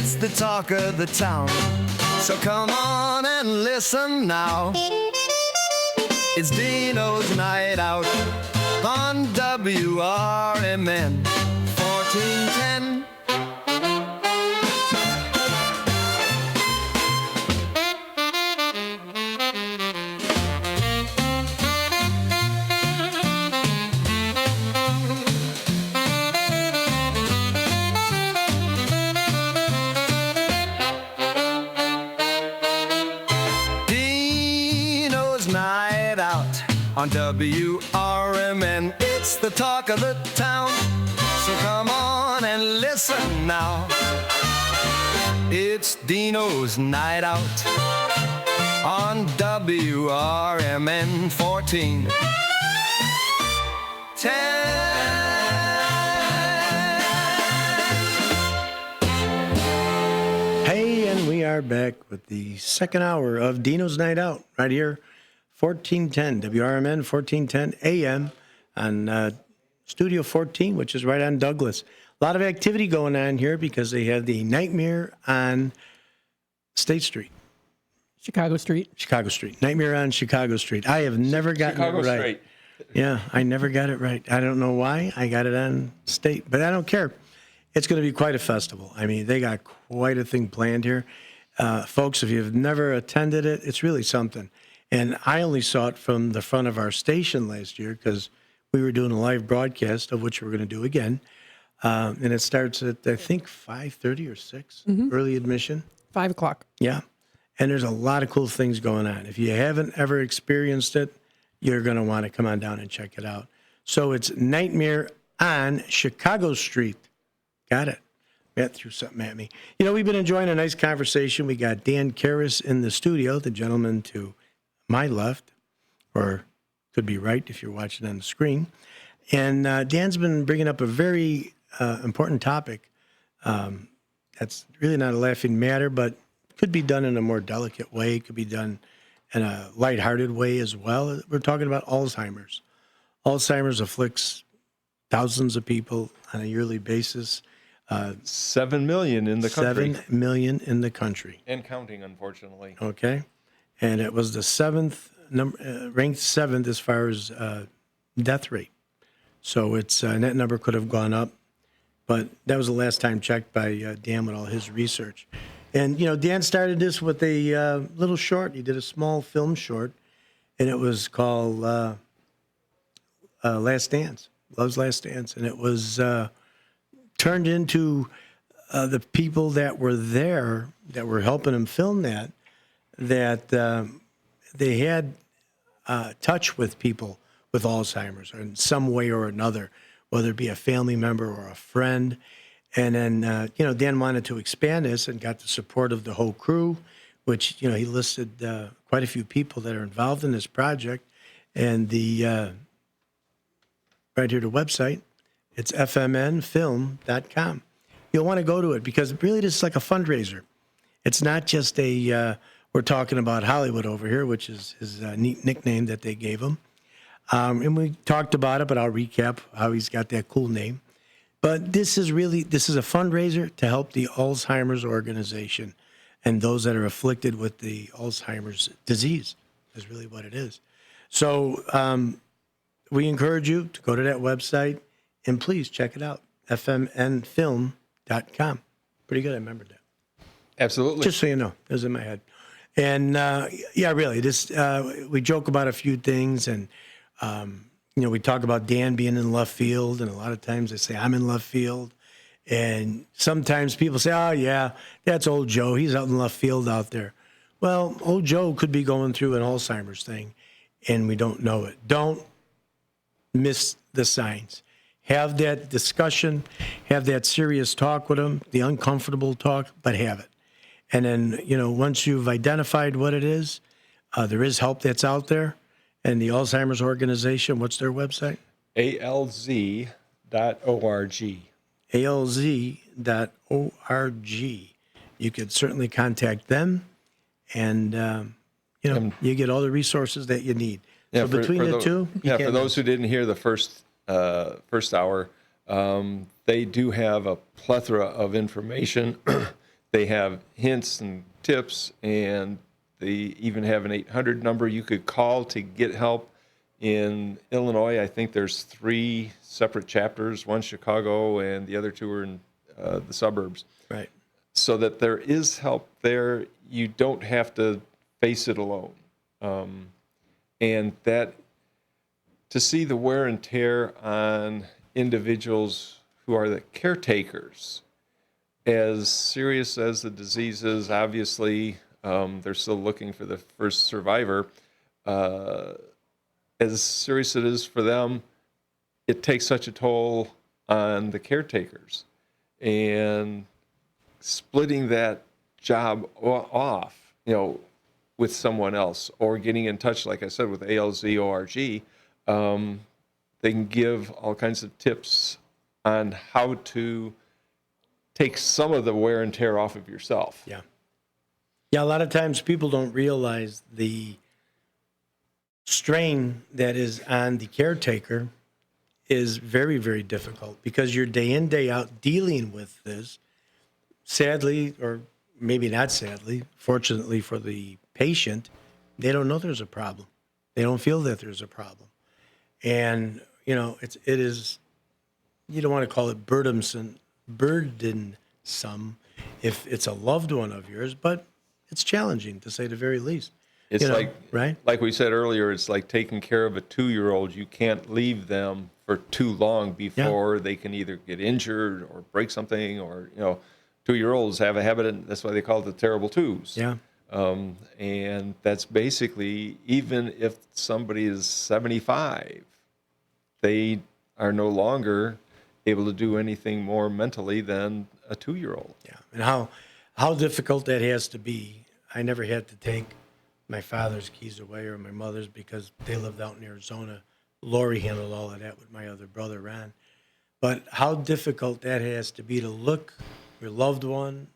It's the talk of the town. So come on and listen now. It's Deano's Night Out on WRMN 1410. Night Out on WRMN. It's the talk of the town. So come on and listen now. It's Deano's Night Out on WRMN 1410. Hey, and we are back with the second hour of Deano's Night Out right here. 1410, WRMN, 1410 AM on Studio 14, which is right on Douglas. A lot of activity going on here because they have the Nightmare on State Street. Chicago Street. Nightmare on Chicago Street. I have never gotten Chicago it right. Street. Yeah, I never got it right. I don't know why. I got it on State, but I don't care. It's going to be quite a festival. I mean, they got quite a thing planned here. Folks, if you've never attended it, it's really something. And I only saw it from the front of our station last year because we were doing a live broadcast of which we're going to do again. And it starts at, I think, 5:30 or 6, early admission. 5 o'clock. Yeah. And there's a lot of cool things going on. If you haven't ever experienced it, you're going to want to come on down and check it out. So it's Nightmare on Chicago Street. Got it. Matt threw something at me. You know, we've been enjoying a nice conversation. We got Dan Karras in the studio, the gentleman to my left, or could be right if you're watching on the screen. And Dan's been bringing up a very important topic that's really not a laughing matter, but could be done in a more delicate way, could be done in a lighthearted way as well. We're talking about Alzheimer's. Alzheimer's afflicts thousands of people on a yearly basis. 7 million in the country. 7 million in the country. And counting, unfortunately. Okay. And it was the ranked seventh as far as death rate. So its that number could have gone up, but that was the last time checked by Dan with all his research. And you know, Dan started this with a little short. He did a small film short, and it was called Last Dance, Love's Last Dance, and it was turned into the people that were there that were helping him film that they had touch with people with Alzheimer's or in some way or another, whether it be a family member or a friend. And then, Dan wanted to expand this and got the support of the whole crew, which, he listed quite a few people that are involved in this project. And right here, the website, it's fmnfilm.com. You'll want to go to it because really this is like a fundraiser. It's not just we're talking about Hollywood over here, which is his neat nickname that they gave him. And we talked about it, but I'll recap how he's got that cool name. But this is a fundraiser to help the Alzheimer's organization and those that are afflicted with the Alzheimer's disease is really what it is. So we encourage you to go to that website and please check it out, fmnfilm.com. Pretty good, I remembered that. Absolutely. Just so you know, it was in my head. And really, we joke about a few things, and we talk about Dan being in left field, and a lot of times they say I'm in left field, and sometimes people say, "Oh yeah, that's old Joe. He's out in left field out there." Well, old Joe could be going through an Alzheimer's thing, and we don't know it. Don't miss the signs. Have that discussion, have that serious talk with him, the uncomfortable talk, but have it. And then, once you've identified what it is, there is help that's out there. And the Alzheimer's organization, what's their website? ALZ.org. ALZ.org. You could certainly contact them, and, you get all the resources that you need. Yeah, so between the two, for those who didn't hear the first hour, they do have a plethora of information They have hints and tips, and they even have an 800 number you could call to get help. In Illinois, I think there's 3 separate chapters, one Chicago and the other 2 are in the suburbs. Right. So that there is help there. You don't have to face it alone. And that to see the wear and tear on individuals who are the caretakers, as serious as the disease is, obviously, they're still looking for the first survivor. As serious it is for them, it takes such a toll on the caretakers. And splitting that job off, with someone else, or getting in touch, like I said, with ALZ-ORG, they can give all kinds of tips on how to take some of the wear and tear off of yourself. Yeah. Yeah, a lot of times people don't realize the strain that is on the caretaker is very, very difficult because you're day in, day out dealing with this. Sadly, or maybe not sadly, fortunately for the patient, they don't know there's a problem. They don't feel that there's a problem. And, it is, you don't want to call it burdensome if it's a loved one of yours, but it's challenging to say the very least. It's right? Like we said earlier, it's like taking care of a 2-year-old. You can't leave them for too long before they can either get injured or break something, or 2-year-olds have a habit, and that's why they call it the terrible twos. Yeah. And that's basically, even if somebody is 75, they are no longer able to do anything more mentally than a 2-year-old. Yeah. And how difficult that has to be. I never had to take my father's keys away or my mother's because they lived out in Arizona. Lori handled all of that with my other brother, Ron. But how difficult that has to be to look your loved one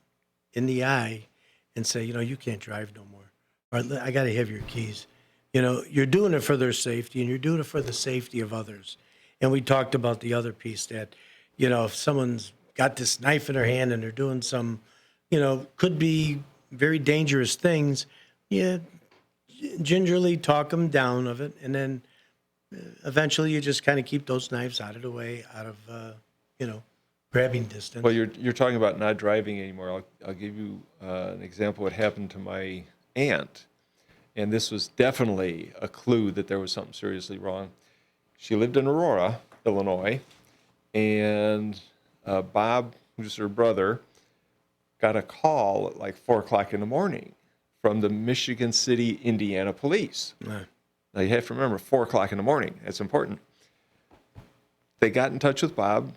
in the eye and say, you can't drive no more. Or I got to have your keys. You're doing it for their safety and you're doing it for the safety of others. And we talked about the other piece that, if someone's got this knife in their hand and they're doing some, could be very dangerous things, gingerly talk them down of it. And then eventually you just kind of keep those knives out of the way, out of, grabbing distance. Well, you're talking about not driving anymore. I'll give you an example of what happened to my aunt. And this was definitely a clue that there was something seriously wrong. She lived in Aurora, Illinois, and Bob, who's her brother, got a call at like 4 o'clock in the morning from the Michigan City, Indiana police. Right. Now, you have to remember, 4 o'clock in the morning. That's important. They got in touch with Bob.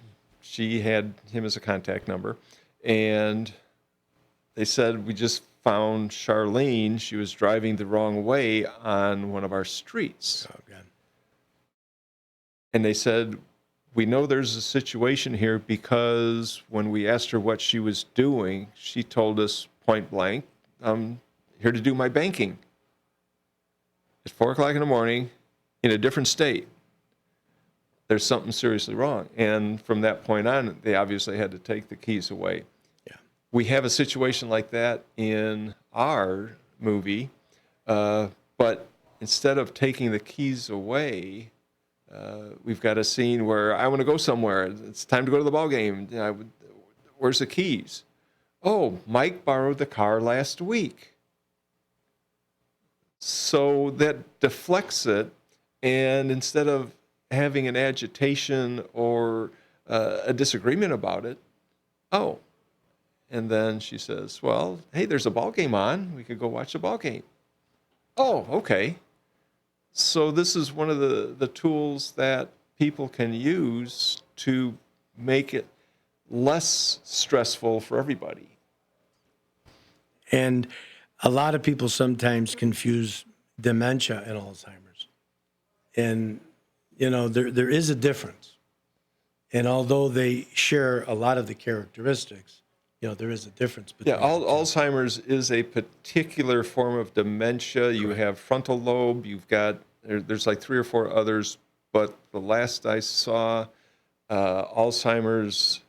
She had him as a contact number. And they said, we just found Charlene. She was driving the wrong way on one of our streets. Oh, God. And they said, we know there's a situation here because when we asked her what she was doing, she told us point blank, I'm here to do my banking. At 4 o'clock in the morning in a different state. There's something seriously wrong. And from that point on, they obviously had to take the keys away. Yeah. We have a situation like that in our movie, but instead of taking the keys away, we've got a scene where I want to go somewhere. It's time to go to the ball game. Where's the keys? Oh, Mike borrowed the car last week. So that deflects it, and instead of having an agitation or a disagreement about it, and then she says, well, hey, there's a ball game on. We could go watch the ball game. Oh, okay. So this is one of the tools that people can use to make it less stressful for everybody. And a lot of people sometimes confuse dementia and Alzheimer's. And, there is a difference. And although they share a lot of the characteristics, there is a difference between Alzheimer's is a particular form of dementia. You have frontal lobe. You've got, there's like 3 or 4 others. But the last I saw, Alzheimer's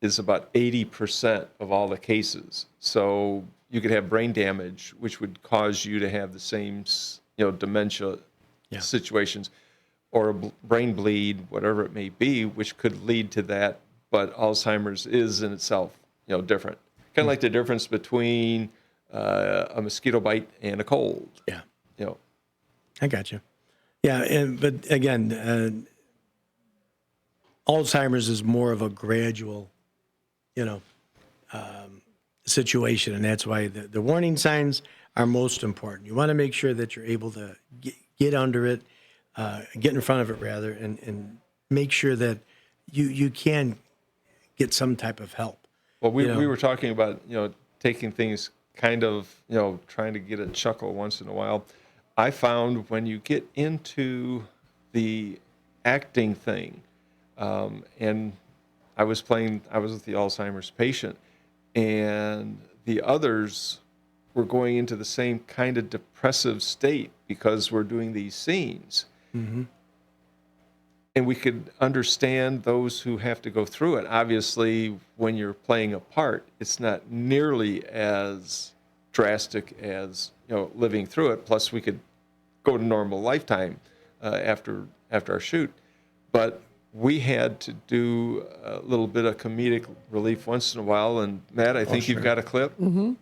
is about 80% of all the cases. So you could have brain damage, which would cause you to have the same, dementia situations, or a brain bleed, whatever it may be, which could lead to that. But Alzheimer's is in itself, different. Kind of like the difference between a mosquito bite and a cold. Yeah. You know, I got you. Yeah, but again, Alzheimer's is more of a gradual, situation, and that's why the warning signs are most important. You want to make sure that you're able to get under it, get in front of it rather, and make sure that you can get some type of help. well, we were talking about, taking things kind of, trying to get a chuckle once in a while. I found when you get into the acting thing, and I was with the Alzheimer's patient, and the others were going into the same kind of depressive state because we're doing these scenes. Mm-hmm. And we could understand those who have to go through it. Obviously, when you're playing a part, it's not nearly as drastic as living through it. Plus, we could go to normal lifetime after our shoot, but we had to do a little bit of comedic relief once in a while. And Matt, I think you've got a clip. Mm-hmm.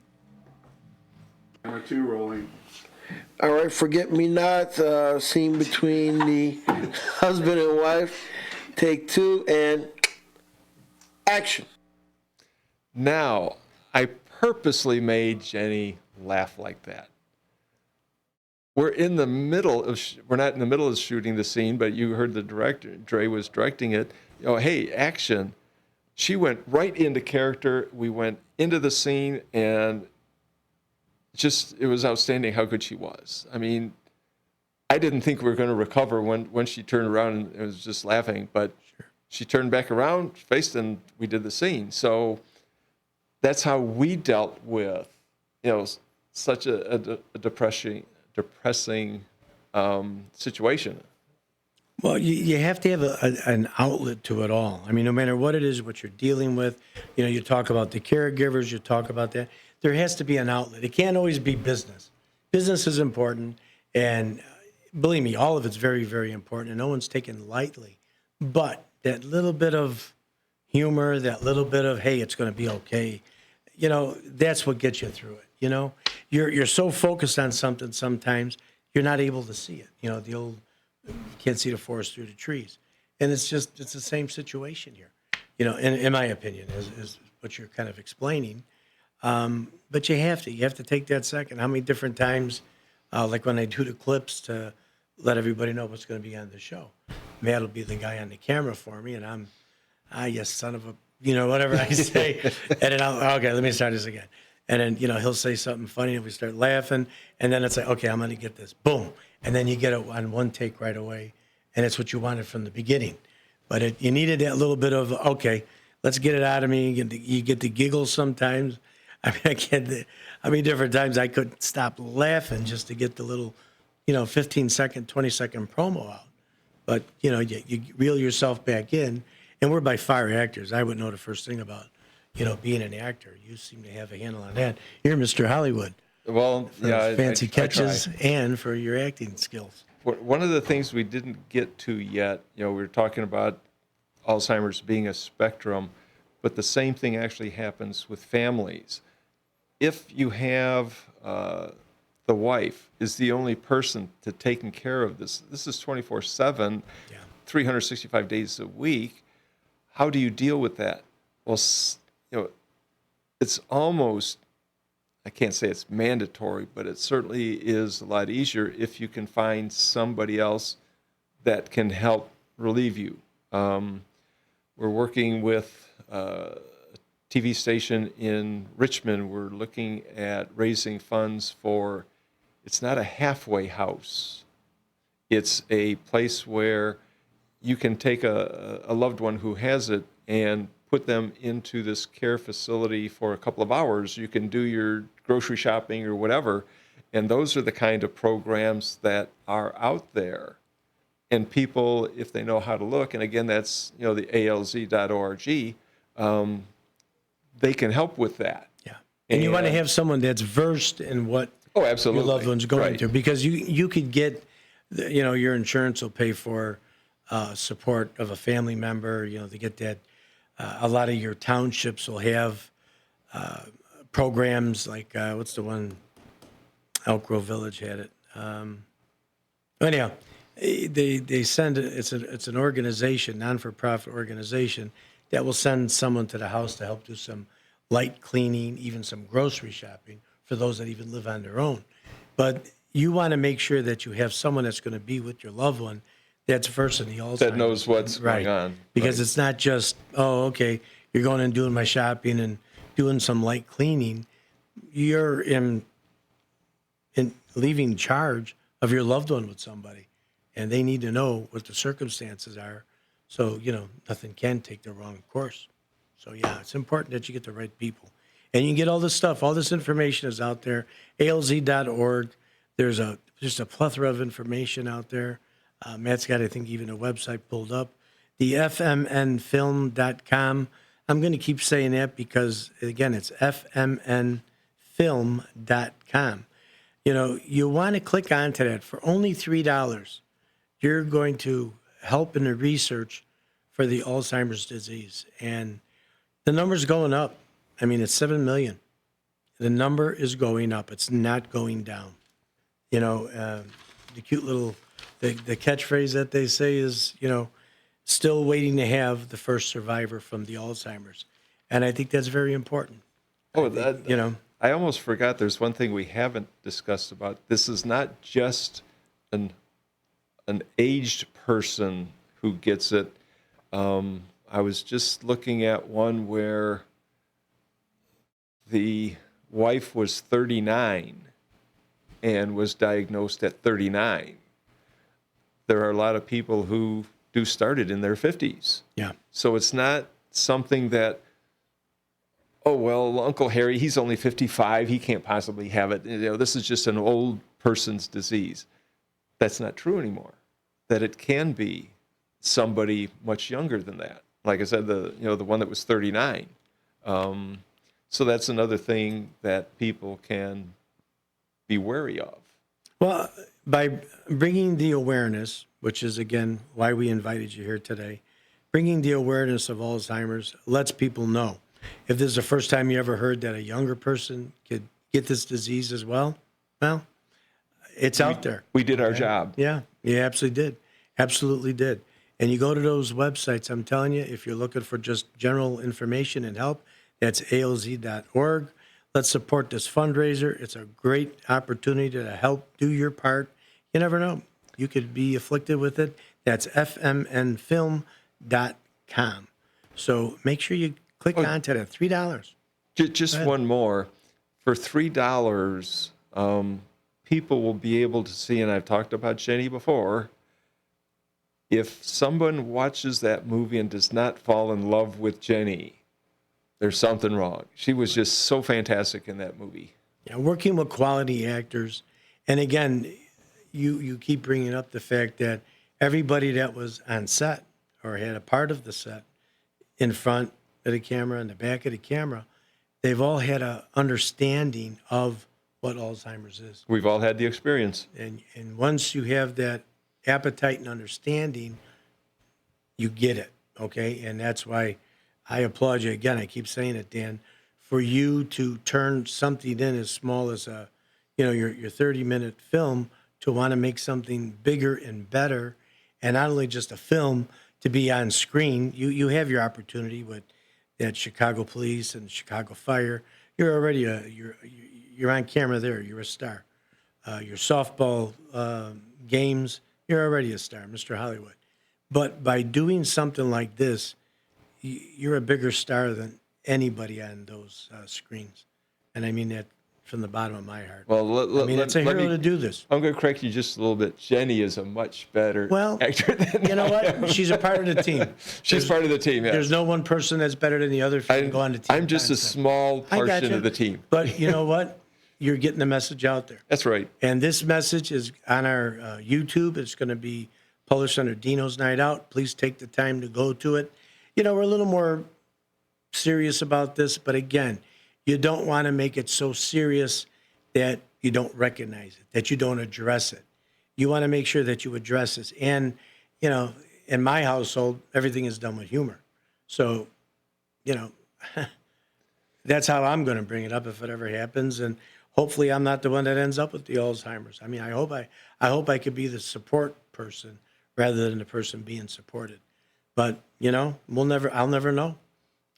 Camera 2 rolling. All right, forget me not. Scene between the husband and wife. Take 2 and action. Now, I purposely made Jenny laugh like that. We're in the middle of, we're not in the middle of shooting the scene, but you heard the director, Dre was directing it. Hey, action. She went right into character. We went into the scene, and it was outstanding how good she was. I mean, I didn't think we were going to recover when she turned around and was just laughing, but she turned back around, faced, and we did the scene. So that's how we dealt with, such a depressing situation. Well, you have to have an outlet to it all. I mean, no matter what it is, what you're dealing with, you talk about the caregivers, you talk about that. There has to be an outlet. It can't always be business. Business is important, and believe me, all of it's very, very important, and no one's taken lightly. But that little bit of humor, that little bit of, hey, it's going to be okay, that's what gets you through it. You're so focused on something sometimes you're not able to see it. The old can't see the forest through the trees, and it's the same situation here. In my opinion, is what you're kind of explaining. But you have to take that second. How many different times, like when I do the clips to let everybody know what's going to be on the show, Matt will be the guy on the camera for me, and I'm, yes, son of a, whatever I say, and then okay, let me start this again. And then, he'll say something funny and we start laughing. And then it's like, okay, I'm going to get this. Boom. And then you get it on one take right away. And it's what you wanted from the beginning. But you needed that little bit of, okay, let's get it out of me. You get the giggles sometimes. I mean, how many different times I couldn't stop laughing just to get the little, 15-second, 20-second promo out. But, you reel yourself back in. And we're by far actors. I wouldn't know the first thing about being an actor. You seem to have a handle on that. You're Mr. Hollywood. Well, For yeah, fancy I catches try. and for your acting skills. One of the things we didn't get to yet, we were talking about Alzheimer's being a spectrum, but the same thing actually happens with families. If you have the wife is the only person to taking care of this is 24/7, 365 days a week. How do you deal with that? Well, it's almost, I can't say it's mandatory, but it certainly is a lot easier if you can find somebody else that can help relieve you. We're working with a TV station in Richmond. We're looking at raising funds for, it's not a halfway house. It's a place where you can take a loved one who has it and put them into this care facility for a couple of hours. You can do your grocery shopping or whatever. And those are the kind of programs that are out there. And people, if they know how to look, and again, that's, the alz.org, they can help with that. Yeah. And you want to And- have someone that's versed in what Oh, absolutely. your loved one's going Right. through, because you could get, your insurance will pay for support of a family member, to get that. A lot of your townships will have programs like, what's the one? Elk Grove Village had it. Anyhow, they send it's an organization, non-for-profit organization, that will send someone to the house to help do some light cleaning, even some grocery shopping for those that even live on their own. But you want to make sure that you have someone that's going to be with your loved one that's versed in the Alzheimer's. That knows what's going on. Because Right. it's not just, oh, okay, you're going and doing my shopping and doing some light cleaning. You're in leaving charge of your loved one with somebody, and they need to know what the circumstances are, so nothing can take the wrong course. So yeah, it's important that you get the right people, and you can get all this stuff. All this information is out there. ALZ.org. There's just a plethora of information out there. Matt's got, I think, even a website pulled up, the fmnfilm.com. I'm going to keep saying that because, again, it's fmnfilm.com. You want to click onto that. For only $3, you're going to help in the research for the Alzheimer's disease. And the number's going up. I mean, it's 7 million. The number is going up. It's not going down. The cute little, the catchphrase that they say is, still waiting to have the first survivor from the Alzheimer's. And I think that's very important. Oh, I almost forgot there's one thing we haven't discussed about. This is not just an aged person who gets it. I was just looking at one where the wife was 39 and was diagnosed at 39. There are a lot of people who do start it in their 50s. Yeah. So it's not something that, oh, well, Uncle Harry, he's only 55. He can't possibly have it. This is just an old person's disease. That's not true anymore. That it can be somebody much younger than that. Like I said, the one that was 39. So that's another thing that people can be wary of. Well, by bringing the awareness, which is, again, why we invited you here today, bringing the awareness of Alzheimer's lets people know. If this is the first time you ever heard that a younger person could get this disease as well, it's out there. We did our job. Yeah, you absolutely did. Absolutely did. And you go to those websites, I'm telling you, if you're looking for just general information and help, that's alz.org. Let's support this fundraiser. It's a great opportunity to help do your part. You never know. You could be afflicted with it. That's fmnfilm.com. So make sure you click onto that. $3. Just one more. For $3, people will be able to see, and I've talked about Jenny before, if someone watches that movie and does not fall in love with Jenny, there's something wrong. She was just so fantastic in that movie. Yeah, working with quality actors. And again, you keep bringing up the fact that everybody that was on set or had a part of the set, in front of the camera and the back of the camera, they've all had a understanding of what Alzheimer's is. We've all had the experience. And once you have that appetite and understanding, you get it, okay? And that's why I applaud you. Again, I keep saying it, Dan, for you to turn something in as small as your 30-minute film to want to make something bigger and better, and not only just a film to be on screen. You have your opportunity with that Chicago Police and Chicago Fire. You're already you're on camera there. You're a star. Your softball games, you're already a star, Mr. Hollywood. But by doing something like this, you're a bigger star than anybody on those screens. And I mean that from the bottom of my heart. Well, it's a hero to do this. I'm going to correct you just a little bit. Jenny is a much better actor than you know what? She's a part of the team. She's part of the team, yeah. There's no one person that's better than the other if you can go on the team. I'm just a small portion of the team. But you know what? You're getting the message out there. That's right. And this message is on our YouTube. It's going to be published under Deano's Night Out. Please take the time to go to it. We're a little more serious about this, but again, you don't want to make it so serious that you don't recognize it, that you don't address it. You want to make sure that you address this. And, in my household, everything is done with humor. So, that's how I'm going to bring it up if it ever happens. And hopefully I'm not the one that ends up with the Alzheimer's. I mean, I hope I could be the support person rather than the person being supported. But, I'll never know.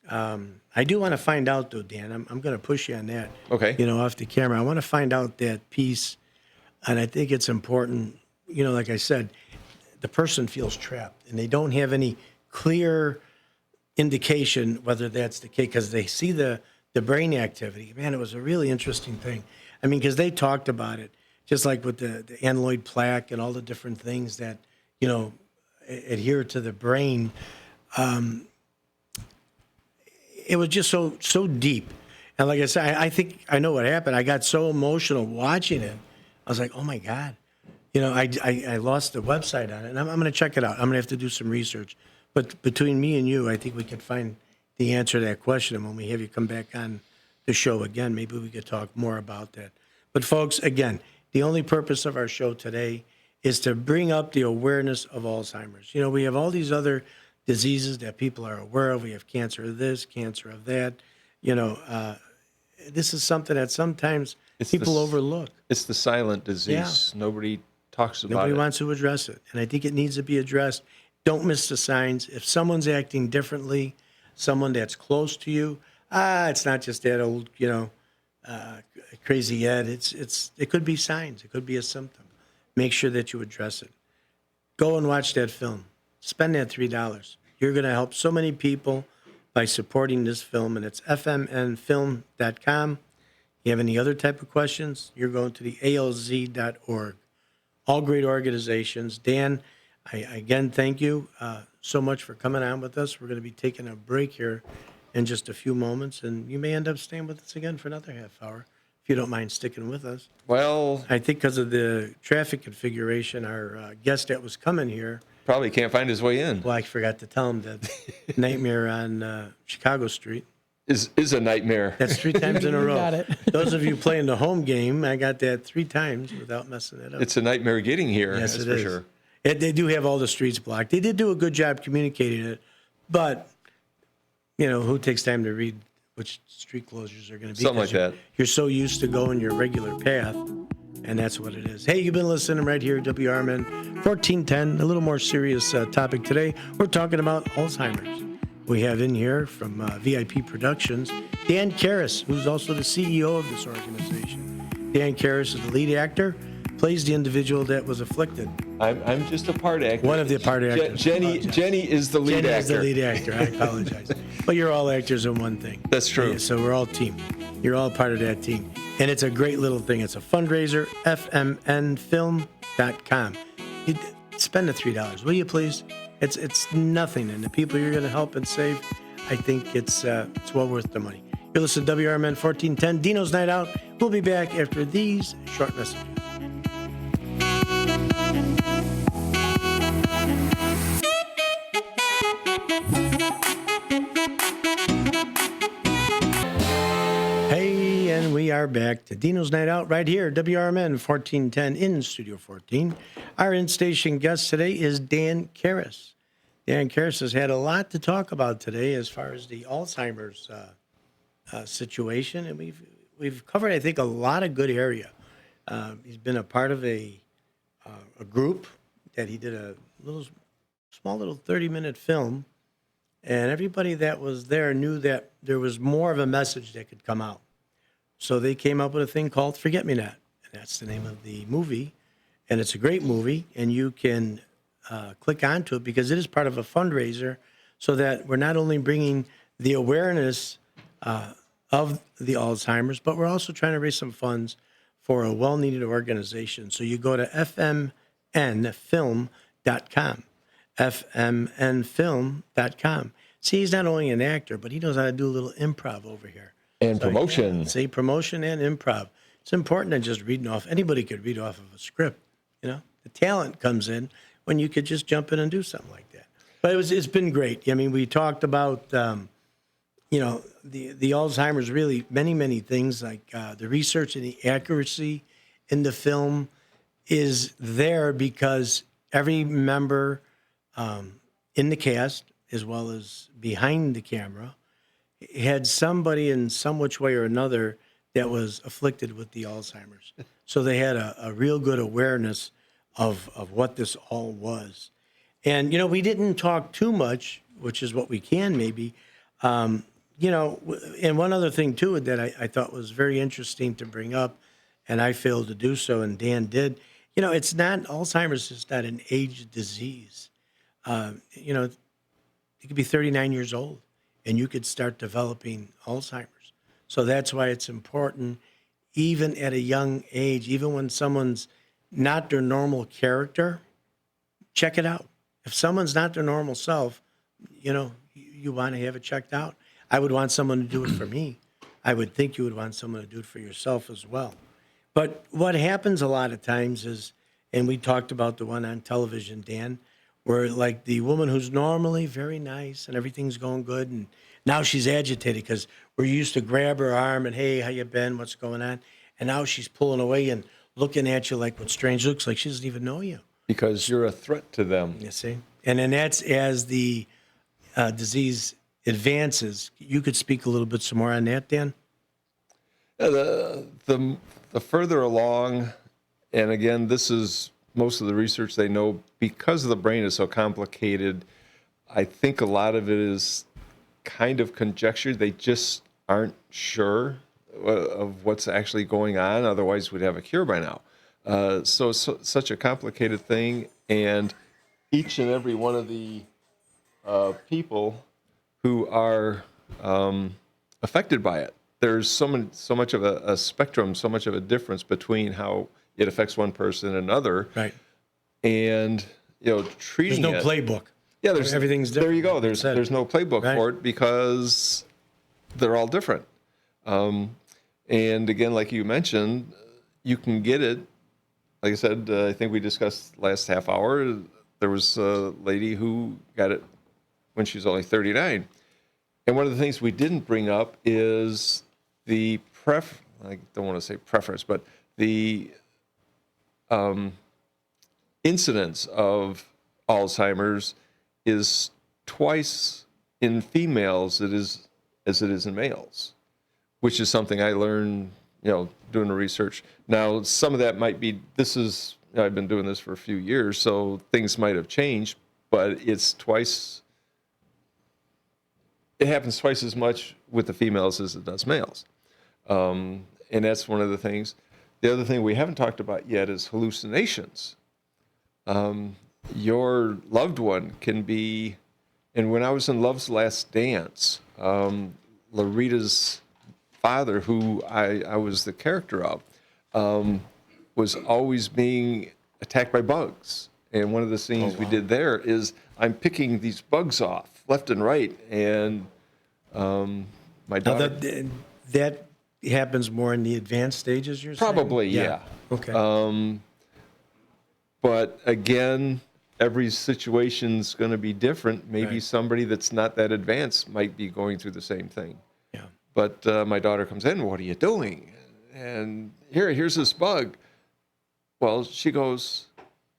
I do want to find out, though, Dan. I'm going to push you on that. Okay. Off the camera. I want to find out that piece, and I think it's important. Like I said, the person feels trapped, and they don't have any clear indication whether that's the case because they see the brain activity. Man, it was a really interesting thing. I mean, because they talked about it, just like with the amyloid plaque and all the different things that adhere to the brain. It was just so deep. And like I said, I think I know what happened. I got so emotional watching it. I was like, oh my God. I lost the website on it, and I'm going to check it out. I'm going to have to do some research. But between me and you, I think we could find the answer to that question. And when we have you come back on the show again, maybe we could talk more about that. But folks, again, the only purpose of our show today is to bring up the awareness of Alzheimer's. We have all these other diseases that people are aware of. We have cancer of this, cancer of that. This is something that sometimes people overlook. It's the silent disease. Yeah. Nobody talks about it. Nobody wants to address it. And I think it needs to be addressed. Don't miss the signs. If someone's acting differently, someone that's close to you, it's not just that old, crazy Ed. It could be signs. It could be a symptom. Make sure that you address it. Go and watch that film. Spend that $3. You're going to help so many people by supporting this film, and it's fmnfilm.com. You have any other type of questions, you're going to the alz.org. All great organizations. Dan, I again thank you so much for coming on with us. We're going to be taking a break here in just a few moments, and you may end up staying with us again for another half hour if you don't mind sticking with us. Well, I think because of the traffic configuration, our guest that was coming here probably can't find his way in. Well, I forgot to tell him that Nightmare on Chicago Street is a nightmare. That's 3 times in a row. Got it. Those of you playing the home game, I got that 3 times without messing it up. It's a nightmare getting here. Yes, that's it for is. Sure. They do have all the streets blocked. They did do a good job communicating it, but who takes time to read which street closures are going to be? Something like that. You're so used to going your regular path. And that's what it is. Hey, you've been listening right here at WRMN 1410. A little more serious topic today. We're talking about Alzheimer's. We have in here from VIP Productions, Dan Karras, who's also the CEO of this organization. Dan Karras is the lead actor, plays the individual that was afflicted. I'm just a part actor. One of the part actors. Jenny is the lead Jenny actor. is the lead actor. I apologize. But you're all actors in one thing. That's true. Yeah, so we're all team. You're all part of that team. And it's a great little thing. It's a fundraiser, fmnfilm.com. Spend the $3, will you please? It's nothing. And the people you're going to help and save, I think it's well worth the money. You're listening to WRMN 1410, Deano's Night Out. We'll be back after these short messages. We are back to Deano's Night Out right here, WRMN 1410 in Studio 14. Our in-station guest today is Dan Karras. Dan Karras has had a lot to talk about today as far as the Alzheimer's situation, and we've covered, I think, a lot of good area. He's been a part of a group that he did a small little 30-minute film, and everybody that was there knew that there was more of a message that could come out. So they came up with a thing called Forget Me Not, and that's the name of the movie, and it's a great movie, and you can click onto it because it is part of a fundraiser so that we're not only bringing the awareness of the Alzheimer's, but we're also trying to raise some funds for a well-needed organization. So you go to fmnfilm.com, fmnfilm.com. See, he's not only an actor, but he knows how to do a little improv over here. And promotion. See, promotion and improv. It's important than just reading off. Anybody could read off of a script, The talent comes in when you could just jump in and do something like that. But it's been great. I mean, we talked about, the Alzheimer's, really many things, like the research and the accuracy in the film is there because every member in the cast, as well as behind the camera, had somebody in some which way or another that was afflicted with the Alzheimer's. So they had a real good awareness of what this all was. And, we didn't talk too much, which is what we can maybe. And one other thing, too, that I thought was very interesting to bring up, and I failed to do so, and Dan did. It's not, Alzheimer's is not an age disease. You could be 39 years old, and you could start developing Alzheimer's. So that's why it's important, even at a young age, even when someone's not their normal character, check it out. If someone's not their normal self, you want to have it checked out. I would want someone to do it for me. I would think you would want someone to do it for yourself as well. But what happens a lot of times is, and we talked about the one on television, Dan, where like the woman who's normally very nice and everything's going good, and now she's agitated because we're used to grab her arm and, hey, how you been? What's going on? And now she's pulling away and looking at you like with strange looks, like she doesn't even know you. Because you're a threat to them. You see? And then that's as the disease advances. You could speak a little bit some more on that, Dan? Yeah, the further along, and again, this is most of the research they know, because the brain is so complicated, I think a lot of it is kind of conjecture. They just aren't sure of what's actually going on. Otherwise, we'd have a cure by now. So such a complicated thing, and each and every one of the people who are affected by it, there's so much of a spectrum, so much of a difference between how it affects one person and another. Right. And treating There's no playbook. Yeah, everything's different. There you go. There's no playbook Right. for it because they're all different. And again, like you mentioned, you can get it. Like I said, I think we discussed last half hour. There was a lady who got it when she was only 39. And one of the things we didn't bring up is I don't want to say preference, but the incidence of Alzheimer's is twice in females as it is in males, which is something I learned, doing the research. Now, some of that might be, I've been doing this for a few years, so things might have changed, but it happens twice as much with the females as it does males. And that's one of the things. The other thing we haven't talked about yet is hallucinations. Your loved one can be, and when I was in Love's Last Dance, Larita's father, who I was the character of, was always being attacked by bugs. And one of the scenes we did there is I'm picking these bugs off left and right, and my daughter. Now that happens more in the advanced stages, you're saying? Probably, yeah. Okay. But again, every situation's going to be different. Maybe Right. somebody that's not that advanced might be going through the same thing. Yeah. But my daughter comes in, what are you doing? And here's this bug. Well, she goes,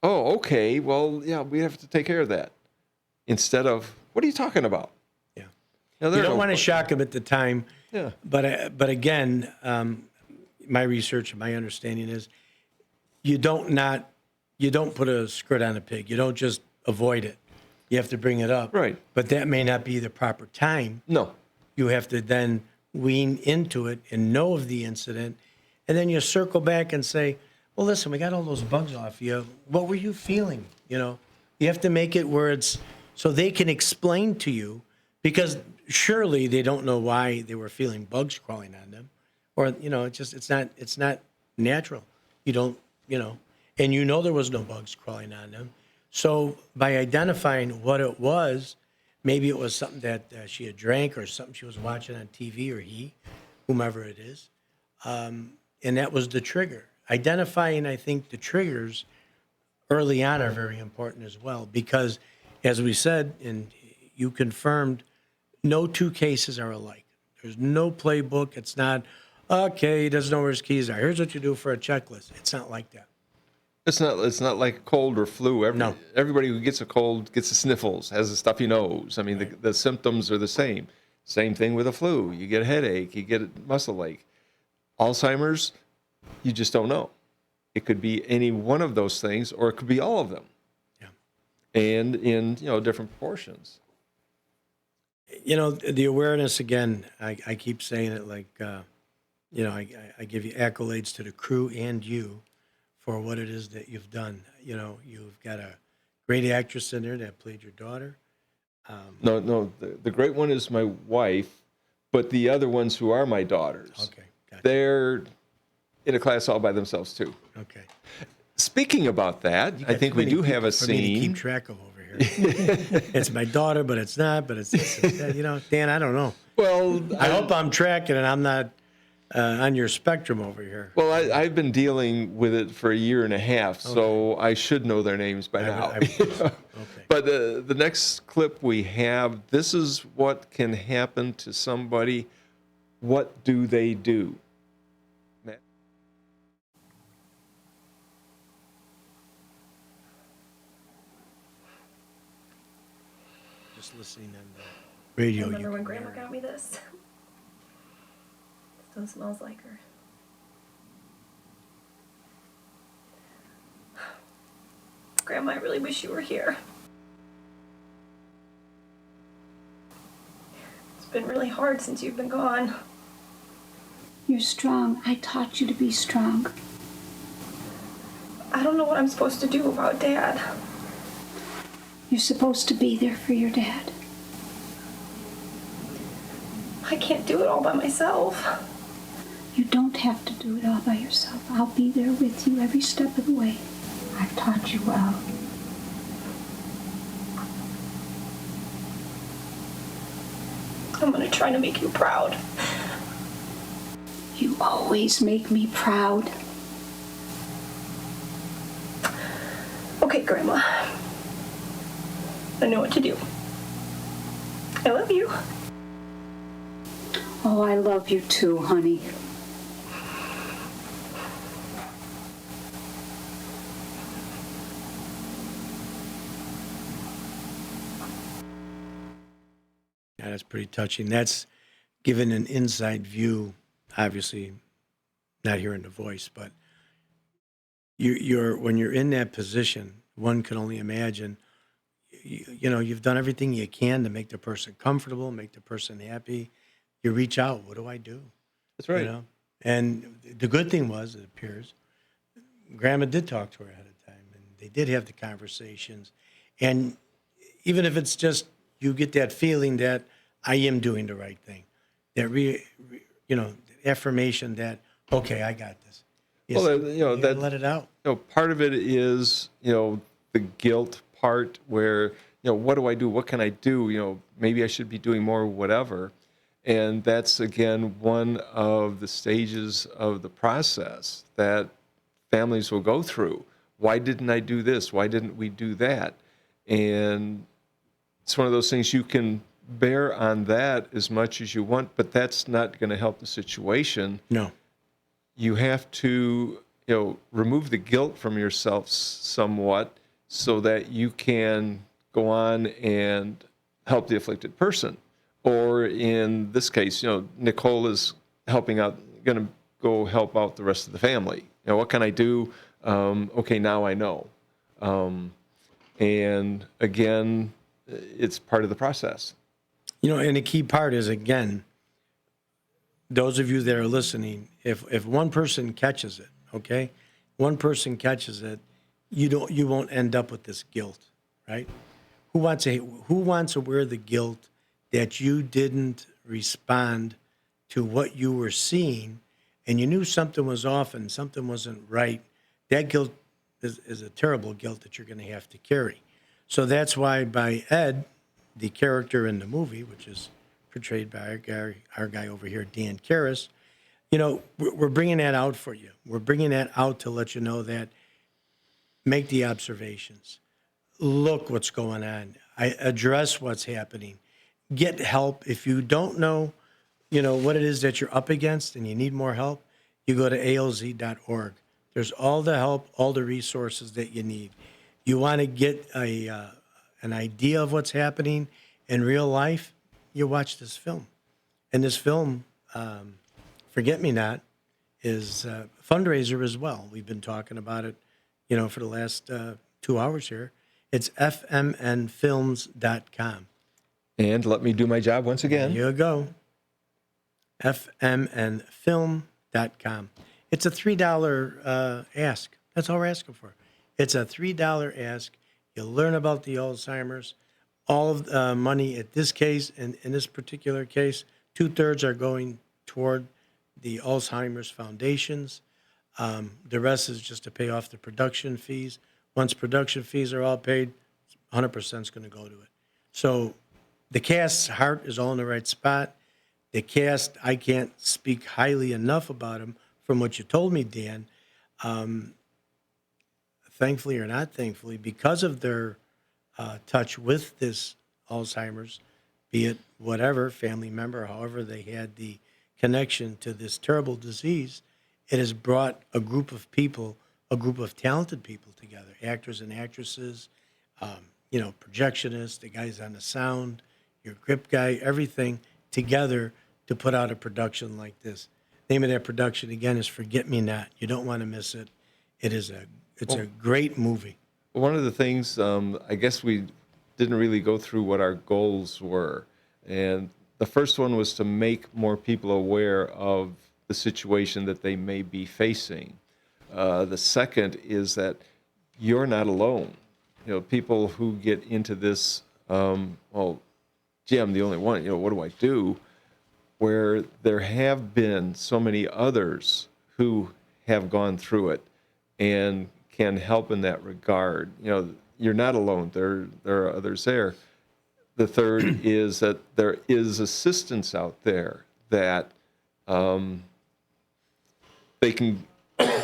oh, okay. Well, yeah, we have to take care of that. Instead of, what are you talking about? Yeah. Now, You don't want to shock them at the time. Yeah. But again, my research and my understanding is you don't put a skirt on a pig. You don't just avoid it. You have to bring it up. Right. But that may not be the proper time. No. You have to then wean into it and know of the incident. And then you circle back and say, well, listen, we got all those bugs off you. What were you feeling? You have to make it where it's so they can explain to you, because surely they don't know why they were feeling bugs crawling on them, or it's not natural. You don't, and there was no bugs crawling on them. So by identifying what it was, maybe it was something that she had drank or something she was watching on TV, or whomever it is, and that was the trigger. Identifying, I think, the triggers early on are very important as well, because, as we said, and you confirmed, no two cases are alike. There's no playbook. It's not, okay, he doesn't know where his keys are. Here's what you do for a checklist. It's not like that. It's not like a cold or flu. No. Everybody who gets a cold gets the sniffles, has a stuffy nose. I mean, the symptoms are the same. Same thing with a flu. You get a headache, you get a muscle ache. Alzheimer's, you just don't know. It could be any one of those things, or it could be all of them. Yeah. And in different proportions. The awareness, again, I keep saying it like, I give you accolades to the crew and you for what it is that you've done. You've got a great actress in there that played your daughter. No, the great one is my wife, but the other ones who are my daughters, Okay, gotcha. they're in a class all by themselves too. Okay. Speaking about that, You I got think too we many do have a people for me to keep scene. track of over here. It's my daughter, but it's not. But it's this, it's that. Dan, I don't know. Well, I hope I'm tracking and I'm not on your spectrum over here. Well, I've been dealing with it for a year and a half, so I should know their names by now. Okay. But the next clip we have, this is what can happen to somebody. What do they do? Matt? Just listening on the radio. Remember you when can Grandma hear it. got me this? Still smells like her. Grandma, I really wish you were here. It's been really hard since you've been gone. You're strong. I taught you to be strong. I don't know what I'm supposed to do about Dad. You're supposed to be there for your dad. I can't do it all by myself. You don't have to do it all by yourself. I'll be there with you every step of the way. I've taught you well. I'm gonna try to make you proud. You always make me proud. Okay, Grandma. I know what to do. I love you. Oh, I love you too, honey. Yeah, that's pretty touching. That's given an inside view, obviously not hearing the voice, but you're when you're in that position, one can only imagine, you've done everything you can to make the person comfortable, make the person happy. You reach out, what do I do? That's right. And the good thing was, it appears, Grandma did talk to her ahead of time, and they did have the conversations. And even if it's just you get that feeling that I am doing the right thing, that affirmation that okay, I got this. Well, You gotta let it out. Part of it is, the guilt part where, what do I do? What can I do? Maybe I should be doing more, whatever. And that's, again, one of the stages of the process that families will go through. Why didn't I do this? Why didn't we do that? And it's one of those things you can bear on that as much as you want, but that's not going to help the situation. No. You have to, remove the guilt from yourself somewhat so that you can go on and help the afflicted person. Or in this case, Nicole is helping out, going to go help out the rest of the family. What can I do? Okay, now I know. And again, it's part of the process. And the key part is, again, those of you that are listening, if one person catches it, okay, one person catches it, you won't end up with this guilt, right? Who wants to wear the guilt that you didn't respond to what you were seeing, and you knew something was off and something wasn't right? That guilt is a terrible guilt that you're going to have to carry. So that's why by Ed, the character in the movie, which is portrayed by our guy over here, Dan Karras, we're bringing that out for you. We're bringing that out to let you know that make the observations. Look what's going on. Address what's happening. Get help. If you don't know, what it is that you're up against and you need more help, you go to alz.org. There's all the help, all the resources that you need. You want to get an idea of what's happening in real life, you watch this film. And this film, Forget Me Not, is a fundraiser as well. We've been talking about it, for the last 2 hours here. It's fmnfilms.com. And let me do my job once again. There you go. fmnfilm.com. It's a $3 ask. That's all we're asking for. It's a $3 ask. You'll learn about the Alzheimer's. All of the money at this case, in this particular case, 2/3 are going toward the Alzheimer's foundations. The rest is just to pay off the production fees. Once production fees are all paid, 100% is going to go to it. So the cast's heart is all in the right spot. The cast, I can't speak highly enough about them from what you told me, Dan. Thankfully or not thankfully, because of their touch with this Alzheimer's, be it whatever, family member, however they had the connection to this terrible disease, it has brought a group of people, a group of talented people together, actors and actresses, projectionists, the guys on the sound, your grip guy, everything together to put out a production like this. Name of that production again is Forget Me Not. You don't want to miss it. It's a great movie. One of the things, I guess we didn't really go through what our goals were. And the first one was to make more people aware of the situation that they may be facing. The second is that you're not alone. People who get into this, gee, I'm the only one, what do I do? Where there have been so many others who have gone through it and can help in that regard. You're not alone. There are others there. The third is that there is assistance out there that they can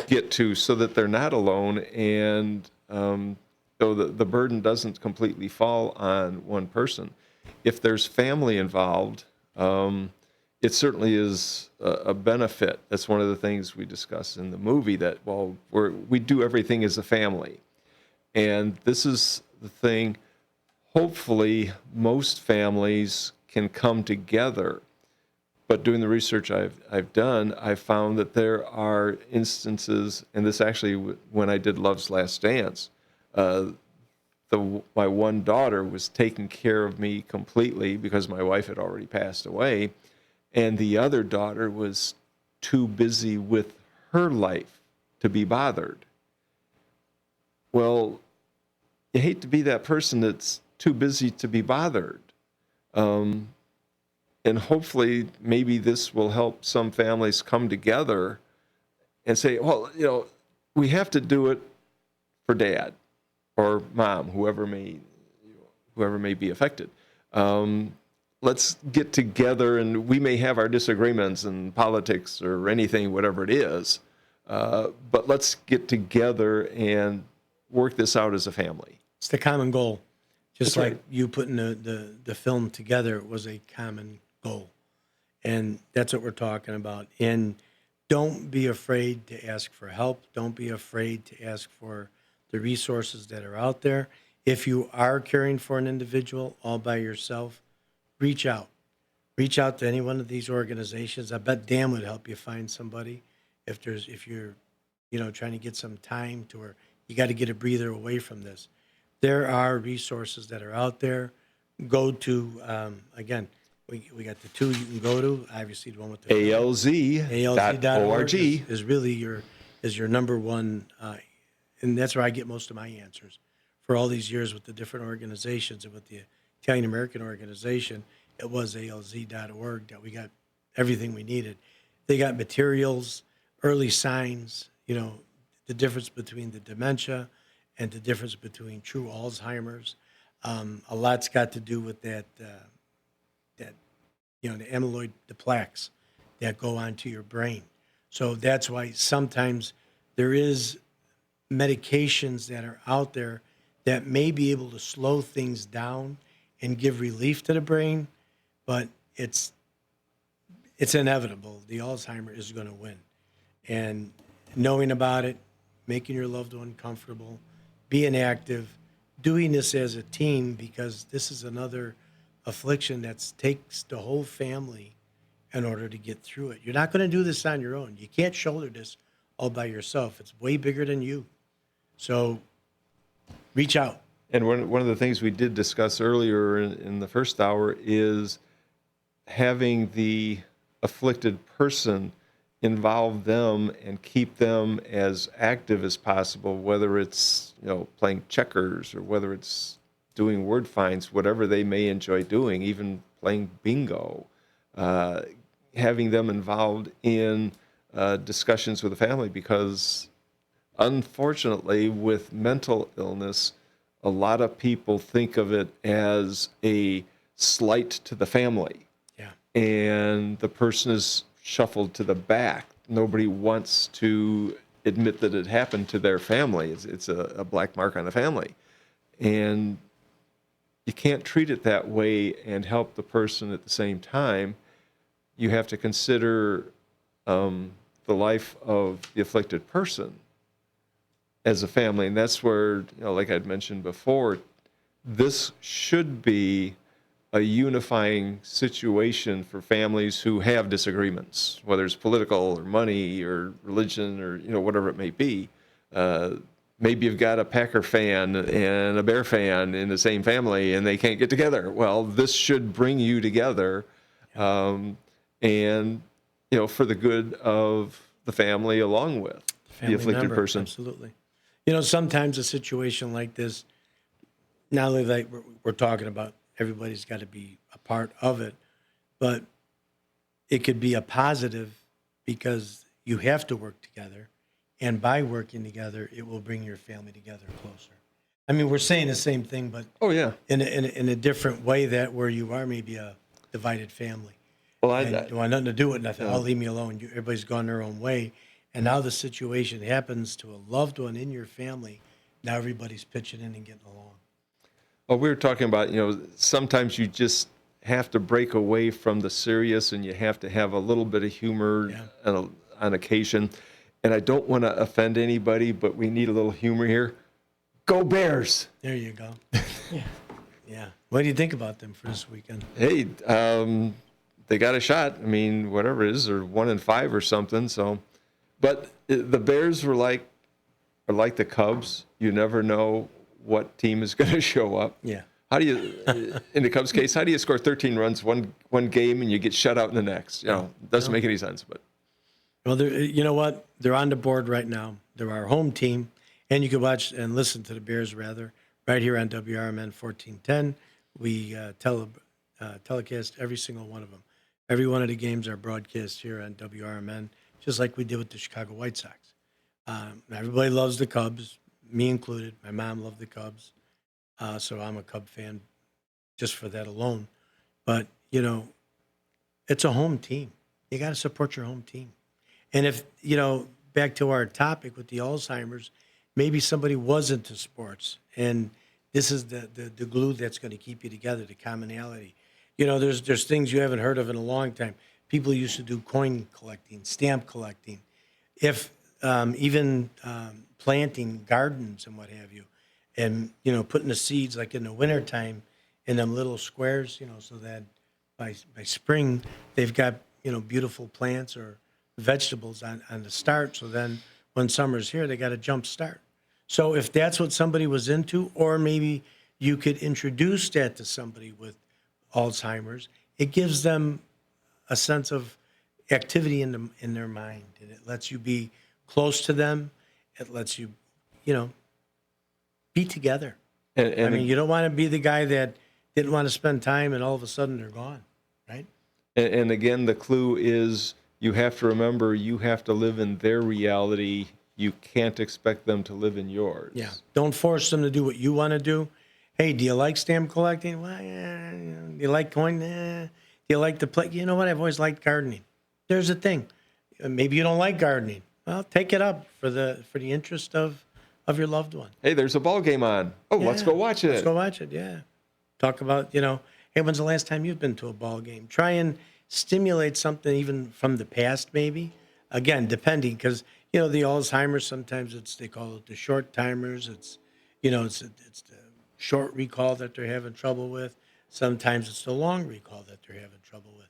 get to so that they're not alone, and so the burden doesn't completely fall on one person. If there's family involved, it certainly is a benefit. That's one of the things we discuss in the movie, that, we do everything as a family. And this is the thing, hopefully most families can come together. But doing the research I've done, I found that there are instances, and this actually, when I did Love's Last Dance, my one daughter was taking care of me completely because my wife had already passed away, and the other daughter was too busy with her life to be bothered. Well, you hate to be that person that's too busy to be bothered. And hopefully, maybe this will help some families come together and say, we have to do it for dad or mom, whoever may be affected. Let's get together, and we may have our disagreements in politics or anything, whatever it is, but let's get together and work this out as a family. It's the common goal. Just That's like right. you putting the film together, it was a common goal. And that's what we're talking about. And don't be afraid to ask for help. Don't be afraid to ask for the resources that are out there. If you are caring for an individual all by yourself, reach out. Reach out to any one of these organizations. I bet Dan would help you find somebody if you're trying to get some time to where you got to get a breather away from this. There are resources that are out there. Go to, again, we got the two you can go to. Obviously, the one with the alz.org. is really your number one, and that's where I get most of my answers. For all these years with the different organizations and with the Italian American organization, it was alz.org that we got everything we needed. They got materials, early signs, the difference between the dementia and the difference between true Alzheimer's. A lot's got to do with that the amyloid, the plaques that go onto your brain. So that's why sometimes there is medications that are out there that may be able to slow things down and give relief to the brain, but it's it's inevitable. The Alzheimer is going to win. And knowing about it, making your loved one comfortable, being active, doing this as a team, because this is another affliction that takes the whole family in order to get through it. You're not going to do this on your own. You can't shoulder this all by yourself. It's way bigger than you. So reach out. And one of the things we did discuss earlier in the first hour is having the afflicted person involve them and keep them as active as possible, whether it's playing checkers or whether it's doing word finds, whatever they may enjoy doing, even playing bingo, having them involved in discussions with the family, because unfortunately with mental illness, a lot of people think of it as a slight to the family. Yeah. And the person is shuffled to the back. Nobody wants to admit that it happened to their family. It's a black mark on the family. And you can't treat it that way and help the person at the same time. You have to consider the life of the afflicted person as a family. And that's where, like I'd mentioned before, this should be a unifying situation for families who have disagreements, whether it's political or money or religion or whatever it may be. Maybe you've got a Packer fan and a Bear fan in the same family and they can't get together. Well, this should bring you together, and for the good of the family along with the afflicted member, person. Absolutely. Sometimes a situation like this, not only like we're talking about, everybody's got to be a part of it, but it could be a positive because you have to work together. And by working together, it will bring your family together closer. I mean, we're saying the same thing, but Oh, yeah. in a different way, that where you are maybe a divided family. Well, And don't want nothing to do with nothing. I'll leave me alone. Everybody's gone their own way. And now the situation happens to a loved one in your family. Now everybody's pitching in and getting along. Well, we were talking about, sometimes you just have to break away from the serious and you have to have a little bit of humor on occasion. And I don't want to offend anybody, but we need a little humor here. Go Bears! There you go. Yeah. What do you think about them for this weekend? Hey, they got a shot. I mean, whatever it is, or 1-5 or something. So, but the Bears are like the Cubs. You never know what team is going to show up. Yeah. How do you, in the Cubs case, how do you score 13 runs one game and you get shut out in the next? It doesn't make any sense. But Well, you know what? They're on the board right now. They're our home team, and you can watch and listen to the Bears right here on WRMN 1410. We telecast every single one of them. Every one of the games are broadcast here on WRMN, just like we did with the Chicago White Sox. Everybody loves the Cubs, me included. My mom loved the Cubs, so I'm a Cub fan just for that alone. But, it's a home team. You got to support your home team. And if, back to our topic with the Alzheimer's, maybe somebody was into sports, and this is the glue that's going to keep you together, the commonality. There's things you haven't heard of in a long time. People used to do coin collecting, stamp collecting, even planting gardens and what have you, and, putting the seeds like in the wintertime in them little squares, so that by spring they've got, beautiful plants or vegetables on the start. So then when summer's here, they got a jump start. So if that's what somebody was into, or maybe you could introduce that to somebody with Alzheimer's, it gives them a sense of activity in their mind, and it lets you be close to them. It lets you, be together. and I mean, you don't want to be the guy that didn't want to spend time and all of a sudden they're gone, right? and again, the clue is you have to remember you have to live in their reality. You can't expect them to live in yours. Yeah. Don't force them to do what you want to do. Hey, do you like stamp collecting? Well, yeah. Do you like coin? Do you like to play? You know what? I've always liked gardening. There's a thing. Maybe you don't like gardening. Well, take it up for the interest of your loved one. Hey, there's a ball game on. Oh, let's Yeah. go watch it. Let's go watch it. Yeah. Talk about, hey, when's the last time you've been to a ball game? Try and stimulate something even from the past, maybe. Again, depending, because the Alzheimer's, sometimes they call it the short timers. It's it's the short recall that they're having trouble with. Sometimes it's the long recall that they're having trouble with.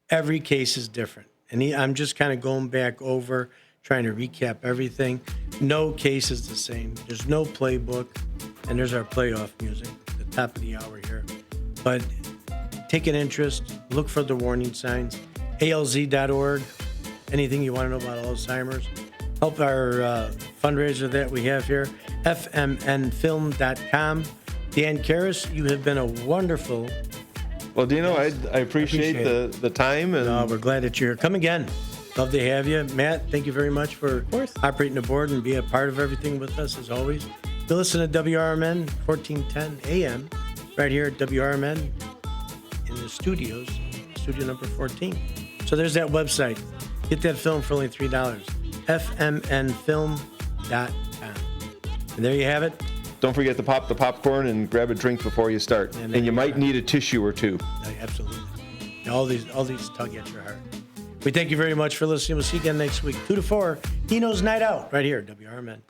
Every case is different, and I'm just kind of going back over, trying to recap everything. No case is the same. There's no playbook, and there's our playoff music at the top of the hour here. But take an interest, look for the warning signs. ALZ.org. Anything you want to know about Alzheimer's, help our fundraiser that we have here, fmnfilm.com. Dan Karras, you have been a wonderful. Well, Deano, I appreciate the time. And We're glad that you're here. Come again. Love to have you. Matt, thank you very much for operating the board and being a part of everything with us, as always. You listen to WRMN 1410 AM right here at WRMN in the studios, studio number 14. So there's that website. Get that film for only $3, fmnfilm.com. And there you have it. don't forget to pop the popcorn and grab a drink before you start. And you might need a tissue or two. Absolutely. All these tug at your heart. We thank you very much for listening. We'll see you again next week, 2 to 4, Deano's Night Out, right here, WRMN.